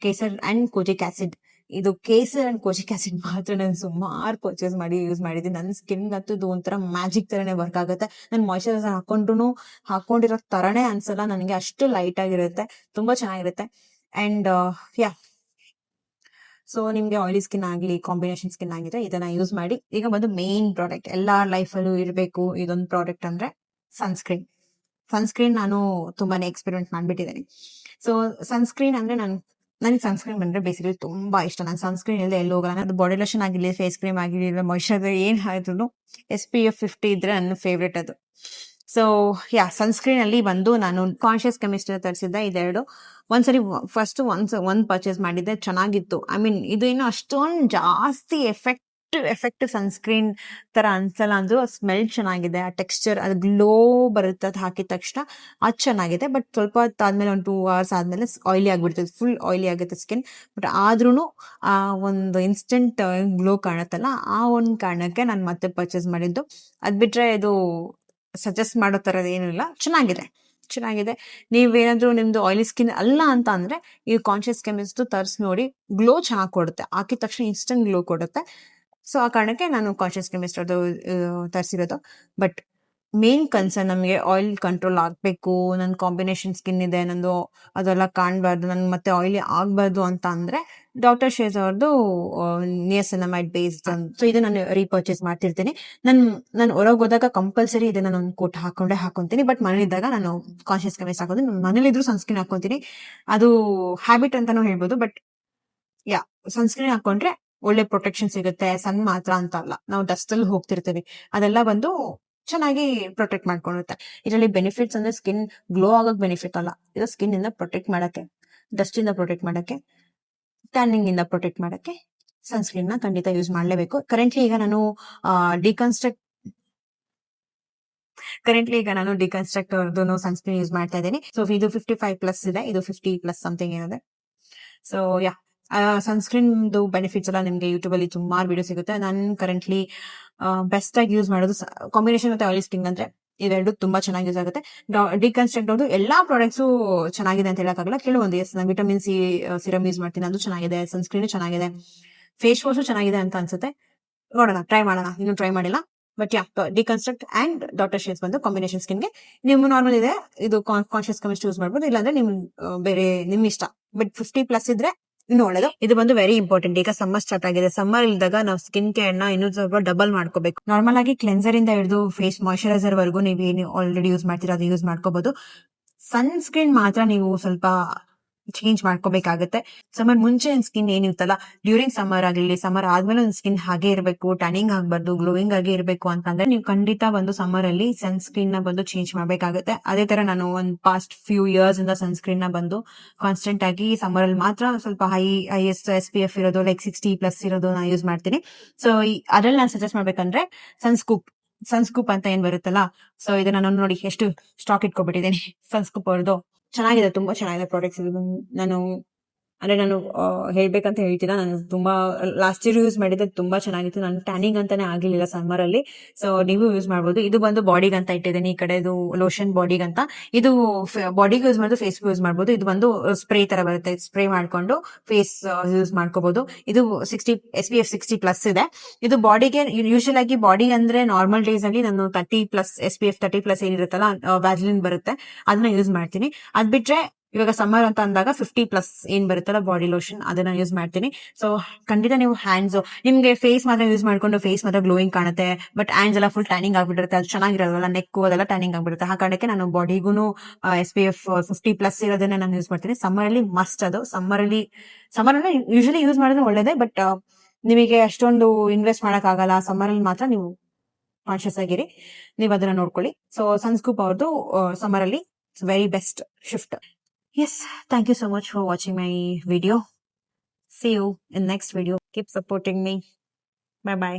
ಕೇಸರ್ ಅಂಡ್ ಕೋಜಿಕ್ ಆಸಿಡ್. ಇದು ಕೇಸರ್ ಅಂಡ್ ಕೋಜಿಕ್ ಆಸಿಡ್ ಮಾತ್ರ ನಾನು ಸುಮಾರು ಪರ್ಚೇಸ್ ಮಾಡಿ ಯೂಸ್ ಮಾಡಿದ್ದೀನಿ. ನನ್ನ ಸ್ಕಿನ್ ಅಂತೂ ಇದು ಒಂಥರ ಮ್ಯಾಜಿಕ್ ತರನೇ ವರ್ಕ್ ಆಗುತ್ತೆ. ನಾನು ಮಾಯಶ್ಚರೈಸರ್ ಹಾಕೊಂಡಿರೋ ತರನೇ ಅನ್ಸಲ್ಲ ನನಗೆ, ಅಷ್ಟು ಲೈಟ್ ಆಗಿರುತ್ತೆ, ತುಂಬಾ ಚೆನ್ನಾಗಿರುತ್ತೆ. ಅಂಡ್ ಸೊ ನಿಮ್ಗೆ ಆಯಿಲಿ ಸ್ಕಿನ್ ಆಗ್ಲಿ, ಕಾಂಬಿನೇಷನ್ ಸ್ಕಿನ್ ಆಗಿದೆ, ಇದನ್ನ ಯೂಸ್ ಮಾಡಿ. ಈಗ ಬಂದು ಮೇನ್ ಪ್ರಾಡಕ್ಟ್ ಎಲ್ಲಾ ಲೈಫಲ್ಲೂ ಇರಬೇಕು ಇದೊಂದು ಪ್ರಾಡಕ್ಟ್ ಅಂದ್ರೆ ಸನ್ಸ್ಕ್ರೀನ್. ನಾನು ತುಂಬಾನೇ ಎಕ್ಸ್ಪೆರಿಮೆಂಟ್ ಮಾಡ್ಬಿಟ್ಟಿದ್ದೀನಿ. ಸೊ ಸನ್ಸ್ಕ್ರೀನ್ ಅಂದ್ರೆ ನನಗೆ ಸನ್ಸ್ಕ್ರೀನ್ ಬಂದ್ರೆ ಬೇಸಿಕಲಿ ತುಂಬಾ ಇಷ್ಟ. ನಾನು ಸನ್ಸ್ಕ್ರೀನ್ ಇಲ್ಲದೆ ಎಲ್ಲಿ ಹೋಗಲ್ಲ. ಅದು ಬಾಡಿ ಲೋಷನ್ ಆಗಿರ್ಲಿ, ಫೇಸ್ ಕ್ರೀಮ್ ಆಗಿರ್ಲಿ, ಮಾಯಿಶ್ಚರೈಸರ್ ಏನ್ ಹಾಕಿದ್ರು SPF 50 ಇದ್ರೆ ನನ್ನ ಫೇವ್ರೇಟ್ ಅದು. ಸೊ ಸನ್ಸ್ಕ್ರೀನ್ ಅಲ್ಲಿ ಬಂದು ನಾನು ಕಾನ್ಶಿಯಸ್ ಕೆಮಿಸ್ಟ್ರಿ ತರಿಸಿದ್ದೆ. ಇದೆರಡು ಒಂದ್ಸರಿ ಫಸ್ಟ್ ಒಂದ್ ಪರ್ಚೇಸ್ ಮಾಡಿದ್ದೆ, ಚೆನ್ನಾಗಿತ್ತು. ಐ ಮೀನ್ ಇದು ಏನು ಅಷ್ಟೊಂದು ಜಾಸ್ತಿ ಎಫೆಕ್ಟಿವ್ ಸನ್ಸ್ಕ್ರೀನ್ ತರ ಅನ್ಸಲ್ಲ, ಅಂದ್ರೂ ಸ್ಮೆಲ್ ಚೆನ್ನಾಗಿದೆ, ಆ ಟೆಕ್ಸ್ಚರ್, ಅದು ಗ್ಲೋ ಬರುತ್ತೆ ಅದು ಹಾಕಿದ ತಕ್ಷಣ, ಅದು ಚೆನ್ನಾಗಿದೆ. ಬಟ್ ಸ್ವಲ್ಪ ಹೊತ್ತಾದ್ಮೇಲೆ ಒಂದು 2 hours ಆದ್ಮೇಲೆ ಆಯಿಲಿ ಆಗ್ಬಿಡ್ತದೆ, ಫುಲ್ ಆಯಿಲಿ ಆಗುತ್ತೆ ಸ್ಕಿನ್. ಬಟ್ ಆದ್ರೂ ಆ ಒಂದು ಇನ್ಸ್ಟೆಂಟ್ ಗ್ಲೋ ಕಾಣುತ್ತಲ್ಲ, ಆ ಒಂದು ಕಾರಣಕ್ಕೆ ನಾನು ಮತ್ತೆ ಪರ್ಚೇಸ್ ಮಾಡಿದ್ದು. ಅದ್ ಬಿಟ್ರೆ ಇದು ಸಜೆಸ್ಟ್ ಮಾಡೋ ತರದ್ ಏನಿಲ್ಲ, ಚೆನ್ನಾಗಿದೆ. ನೀವೇನಾದ್ರೂ ನಿಮ್ದು ಆಯಿಲಿ ಸ್ಕಿನ್ ಅಲ್ಲ ಅಂತ ಅಂದ್ರೆ ಈ ಕಾನ್ಶಿಯಸ್ ಕೆಮಿಸ್ಟ್ ತರ್ಸಿ ನೋಡಿ, ಗ್ಲೋ ಚೆನ್ನಾಗಿ ಕೊಡುತ್ತೆ, ಹಾಕಿದ ತಕ್ಷಣ ಇನ್ಸ್ಟೆಂಟ್ ಗ್ಲೋ ಕೊಡುತ್ತೆ. ಸೊ ಆ ಕಾರಣಕ್ಕೆ ನಾನು ಕಾನ್ಶಿಯಸ್ ಕೆಮಿಸ್ಟ್ ಅದು ತರಿಸಿರೋದು. ಬಟ್ ಮೇನ್ ಕನ್ಸರ್ನ್ ನಮಗೆ ಆಯಿಲ್ ಕಂಟ್ರೋಲ್ ಆಗ್ಬೇಕು, ನನ್ನ ಕಾಂಬಿನೇಷನ್ ಸ್ಕಿನ್ ಇದೆ, ನಂದು ಅದೆಲ್ಲ ಕಾಣಬಾರ್ದು, ನನ್ ಮತ್ತೆ ಆಯಿಲಿ ಆಗ್ಬಾರ್ದು ಅಂತ ಅಂದ್ರೆ ಡಾಕ್ಟರ್ ಶೇರ್ಸ್ ಅವ್ರದ್ದು ನಿಯಾಸಿನಮೈಡ್ ಬೇಸ್ಡ್. ಸೊ ಇದು ನಾನು ರೀಪರ್ಚೇಸ್ ಮಾಡ್ತಿರ್ತೀನಿ. ನಾನು ಹೊರಗೆ ಹೋದಾಗ ಕಂಪಲ್ಸರಿ ಇದನ್ನ ನಾನು ಕೋಟ್ ಹಾಕೊಂತೀನಿ. ಬಟ್ ಮನೇಲಿದ್ದಾಗ ನಾನು ಕಾನ್ಶಿಯಸ್ ಕೆಮಿಸ್ಟ್ ಹಾಕೋದು, ಮನೇಲಿದ್ರು ಸನ್ಸ್ಕ್ರೀನ್ ಹಾಕೊಂತೀನಿ. ಅದು ಹ್ಯಾಬಿಟ್ ಅಂತಾನು ಹೇಳ್ಬೋದು. ಬಟ್ ಸನ್ಸ್ಕ್ರೀನ್ ಹಾಕೊಂಡ್ರೆ ಒಳ್ಳೆ ಪ್ರೊಟೆಕ್ಷನ್ ಸಿಗುತ್ತೆ. ಸನ್ ಮಾತ್ರ ಅಂತ ಅಲ್ಲ, ನಾವು ಡಸ್ಟ್ ಅಲ್ಲಿ ಹೋಗ್ತಿರ್ತೀವಿ, ಅದೆಲ್ಲ ಬಂದು ಚೆನ್ನಾಗಿ ಪ್ರೊಟೆಕ್ಟ್ ಮಾಡ್ಕೊಂಡಿರುತ್ತೆ. ಇದರಲ್ಲಿ ಬೆನಿಫಿಟ್ಸ್ ಅಂದ್ರೆ ಸ್ಕಿನ್ ಗ್ಲೋ ಆಗೋಕ್ ಬೆನಿಫಿಟ್ ಅಲ್ಲ, ಇದು ಸ್ಕಿನ್ ಇಂದ ಪ್ರೊಟೆಕ್ಟ್ ಮಾಡಕ್ಕೆ, ಡಸ್ಟ್ ಇಂದ ಪ್ರೊಟೆಕ್ಟ್ ಮಾಡಕ್ಕೆ, ಟ್ಯಾನಿಂಗ್ ಇಂದ ಪ್ರೊಟೆಕ್ಟ್ ಮಾಡಕ್ಕೆ ಸನ್ಸ್ಕ್ರೀನ್ ನ ಖಂಡಿತ ಯೂಸ್ ಮಾಡ್ಲೇಬೇಕು. ಕರೆಂಟ್ಲಿ ಈಗ ನಾನು ಡಿಕನ್ಸ್ಟ್ರಕ್ಟ್ ಅವ್ರದ್ದು ಸನ್ಸ್ಕ್ರೀನ್ ಯೂಸ್ ಮಾಡ್ತಾ ಇದ್ದೀನಿ. ಸೊ ಇದು 55+ ಇದೆ, ಇದು 50+ ಸಮಥಿಂಗ್ ಏನಿದೆ. ಸೊ ಸನ್ಸ್ಕ್ರೀನ್ ಬೆನಿಫಿಟ್ಸ್ ಎಲ್ಲ ನಿಮ್ಗೆ ಯೂಟ್ಯೂಬ್ ಅಲ್ಲಿ ಸುಮಾರು ವಿಡಿಯೋ ಸಿಗುತ್ತೆ. ನಾನು ಕರೆಂಟ್ಲಿ ಬೆಸ್ಟ್ ಆಗಿ ಯೂಸ್ ಮಾಡೋದು ಕಾಂಬಿನೇಷನ್ ಮತ್ತೆ ಆಯಿಲ್ ಸ್ಕಿನ್ ಅಂದ್ರೆ ಇವೆರಡು ತುಂಬಾ ಚೆನ್ನಾಗಿ ಯೂಸ್ ಆಗುತ್ತೆ. ಡಿಕನ್ಸ್ಟ್ರಕ್ಟ್ ಅವ್ರದ್ದು ಎಲ್ಲಾ ಪ್ರಾಡಕ್ಟ್ಸ್ ಚೆನ್ನಾಗಿದೆ ಅಂತ ಹೇಳಕ್ಕಾಗಲ್ಲ, ಕೆಲವೊಂದು. ನಾನು ವಿಟಮಿನ್ ಸಿ ಸಿರಮ್ ಯೂಸ್ ಮಾಡ್ತೀನಿ, ಅದು ಚೆನ್ನಾಗಿದೆ. ಸನ್ಸ್ಕ್ರೀನ್ ಚೆನ್ನಾಗಿದೆ, ಫೇಸ್ ವಾಶ್ ಚೆನ್ನಾಗಿದೆ ಅಂತ ಅನ್ಸುತ್ತೆ. ನೋಡೋಣ, ಟ್ರೈ ಮಾಡೋಣ, ಇನ್ನು ಟ್ರೈ ಮಾಡಿಲ್ಲ. But deconstruct and doctor shares ಬಂದು ಕಾಂಬಿನೇಷನ್ ಸ್ಕಿನ್ಗೆ ನಿಮ್ ನಾರ್ಮಲ್ ಇದೆ, ಇದು ಕಾನ್ಶಿಯಸ್ ಕೆಮಿಸ್ಟ್ ಯೂಸ್ ಮಾಡ್ಬೋದು. ಇಲ್ಲಾಂದ್ರೆ ಬೇರೆ ನಿಮ್ ಇಷ್ಟ. ಬಟ್ 50+ ಇದ್ರೆ ಇನ್ನು ಒಳ್ಳೇದು. ಇದು ಬಂದು ವೆರಿ ಇಂಪಾರ್ಟೆಂಟ್. ಈಗ ಸಮ್ಮರ್ ಸ್ಟಾರ್ಟ್ ಆಗಿದೆ, ಸಮ್ಮರ್ ಇಲ್ದಾಗ ನಾವು ಸ್ಕಿನ್ ಕೇರ್ ನ ಇನ್ನೂ ಸ್ವಲ್ಪ ಡಬಲ್ ಮಾಡ್ಕೋಬೇಕು. ನಾರ್ಮಲ್ ಆಗಿ ಕ್ಲೆನ್ಸರ್ ಇಂದ ಹಿಡಿದು ಫೇಸ್ ಮಾಯಿಶ್ಚರೈಸರ್ ವರೆಗೂ ನೀವೇನು ಆಲ್ರೆಡಿ ಯೂಸ್ ಮಾಡ್ತೀರಾ ಅದು ಯೂಸ್ ಮಾಡ್ಕೋಬಹುದು. ಸನ್ಸ್ಕ್ರೀನ್ ಮಾತ್ರ ನೀವು ಸ್ವಲ್ಪ ಚೇಂಜ್ ಮಾಡ್ಕೋಬೇಕಾಗತ್ತೆ. ಸಮ್ಮರ್ ಮುಂಚೆ ಸ್ಕಿನ್ ಏನಿರುತ್ತಲ್ಲ, ಡ್ಯೂರಿಂಗ್ ಸಮ್ಮರ್ ಆಗಿರ್ಲಿ, ಸಮ್ಮರ್ ಆದ್ಮೇಲೆ ಒಂದು ಸ್ಕಿನ್ ಹಾಗೆ ಇರಬೇಕು, ಟ್ಯಾನಿಂಗ್ ಆಗ್ಬಾರ್ದು, ಗ್ಲೋಯಿಂಗ್ ಆಗಿ ಇರಬೇಕು ಅಂತಂದ್ರೆ ನೀವು ಖಂಡಿತ ಒಂದು ಸಮ್ಮರ್ ಅಲ್ಲಿ ಸನ್ಸ್ಕ್ರೀನ್ ನ ಬಂದು ಚೇಂಜ್ ಮಾಡ್ಬೇಕಾಗುತ್ತೆ. ಅದೇ ತರ ನಾನು ಒಂದು ಪಾಸ್ಟ್ ಫ್ಯೂ ಇಯರ್ಸ್ ಇಂದ ಸನ್ಸ್ಕ್ರೀನ್ ನ ಬಂದು ಕಾನ್ಸ್ಟೆಂಟ್ ಆಗಿ ಸಮ್ಮರ್ ಅಲ್ಲಿ ಮಾತ್ರ ಸ್ವಲ್ಪ ಹೈಯೆಸ್ಟ್ SPF ಇರೋದು, ಲೈಕ್ 60+ ಇರೋದು ನಾ ಯೂಸ್ ಮಾಡ್ತೀನಿ. ಸೊ ಅದ್ರಲ್ಲಿ ನಾನು ಸಜೆಸ್ಟ್ ಮಾಡ್ಬೇಕಂದ್ರೆ ಸನ್ಸ್ಕೂಪ್ ಸನ್ಸ್ಕೂಪ್ ಅಂತ ಏನ್ ಬರುತ್ತಲ್ಲ, ಸೊ ಇದನ್ನ ನಾನು ನೋಡಿ ಎಷ್ಟು ಸ್ಟಾಕ್ ಇಟ್ಕೊಬಿಟ್ಟಿದ್ದೀನಿ. ಸನ್ಸ್ಕೂಪ್ ಅವ್ರದ್ದು ಚೆನ್ನಾಗಿದೆ, ತುಂಬಾ ಚೆನ್ನಾಗಿದೆ ಪ್ರಾಡಕ್ಟ್ಸ್. ಇದು ನಾನು ಹೇಳ್ಬೇಕಂತ ಹೇಳ್ತೀರಾ, ನಾನು ತುಂಬಾ ಲಾಸ್ಟ್ ಇಯರ್ ಯೂಸ್ ಮಾಡಿದ್ದೆ, ತುಂಬಾ ಚೆನ್ನಾಗಿತ್ತು. ನಾನು ಟ್ಯಾನಿಂಗ್ ಅಂತಾನೆ ಆಗಿರ್ಲಿಲ್ಲ ಸಮ್ಮರ್ ಅಲ್ಲಿ. ಸೊ ನೀವು ಯೂಸ್ ಮಾಡ್ಬೋದು. ಇದು ಬಂದು ಬಾಡಿಗೆ ಅಂತ ಇಟ್ಟಿದ್ದೀನಿ, ಈ ಕಡೆ ಇದು ಲೋಷನ್ ಬಾಡಿಗೆ ಅಂತ. ಇದು ಬಾಡಿಗೆ ಯೂಸ್ ಮಾಡೋದು, ಫೇಸ್ ಯೂಸ್ ಮಾಡ್ಬೋದು. ಇದು ಬಂದು ಸ್ಪ್ರೇ ತರ ಬರುತ್ತೆ, ಸ್ಪ್ರೇ ಮಾಡ್ಕೊಂಡು ಫೇಸ್ ಯೂಸ್ ಮಾಡ್ಕೋಬಹುದು. ಇದು 60 SPF 60+ ಇದೆ. ಇದು ಬಾಡಿಗೆ ಯೂಶಲ್ ಆಗಿ ಬಾಡಿ ಅಂದ್ರೆ ನಾರ್ಮಲ್ ಡೇಸ್ ಅಲ್ಲಿ ನಾನು 30+ SPF 30+ ಏನಿರುತ್ತಲ್ಲ ವ್ಯಾಸ್ಲಿನ್ ಬರುತ್ತೆ, ಅದನ್ನ ಯೂಸ್ ಮಾಡ್ತೀನಿ. ಅದ್ ಬಿಟ್ರೆ ಇವಾಗ ಸಮ್ಮರ್ ಅಂತ ಅಂದಾಗ 50+ ಏನ್ ಬರುತ್ತಲ್ಲ ಬಾಡಿ ಲೋಷನ್, ಅದನ್ನ ಯೂಸ್ ಮಾಡ್ತೀನಿ. ಸೊ ಖಂಡಿತ ನೀವು ನಿಮ್ಗೆ ಫೇಸ್ ಮಾತ್ರ ಯೂಸ್ ಮಾಡ್ಕೊಂಡು ಫೇಸ್ ಮಾತ್ರ ಗ್ಲೋಯಿಂಗ್ ಕಾಣುತ್ತೆ, ಬಟ್ ಹ್ಯಾಂಡ್ಸ್ ಎಲ್ಲ ಫುಲ್ ಟ್ಯಾನಿಂಗ್ ಆಗ್ಬಿಟ್ಟಿರುತ್ತೆ, ಅದು ಚೆನ್ನಾಗಿರಲ್ಲ. ನೆಕ್ ಅದೆಲ್ಲ ಟ್ಯಾನಿಂಗ್ ಆಗ್ಬಿಡುತ್ತೆ. ಆ ಕಾರಣಕ್ಕೆ ನಾನು ಬಾಡಿಗೂ SPF 50+ ಇರೋದನ್ನ ನಾನು ಯೂಸ್ ಮಾಡ್ತೀನಿ. ಸಮ್ಮರ್ ಅಲ್ಲಿ ಮಸ್ಟ್ ಅದು. ಸಮ್ಮರ್ ಅಲ್ಲಿ ಯೂಶಲಿ ಯೂಸ್ ಮಾಡಿದ್ರೆ ಒಳ್ಳೇದೇ, ಬಟ್ ನಿಮಗೆ ಅಷ್ಟೊಂದು ಇನ್ವೆಸ್ಟ್ ಮಾಡಕ್ ಆಗಲ್ಲ. ಸಮ್ಮರ್ ಅಲ್ಲಿ ಮಾತ್ರ ನೀವು ಕಾನ್ಶಿಯಸ್ ಆಗಿರಿ, ನೀವು ಅದನ್ನ ನೋಡ್ಕೊಳ್ಳಿ. ಸೊ ಸನ್ಸ್ಕೂಪ್ ಅವ್ರದ್ದು ಸಮ್ಮರ್ ಅಲ್ಲಿ very best shift. Yes, thank you so much for watching my video. See you in next video. Keep supporting me. Bye bye.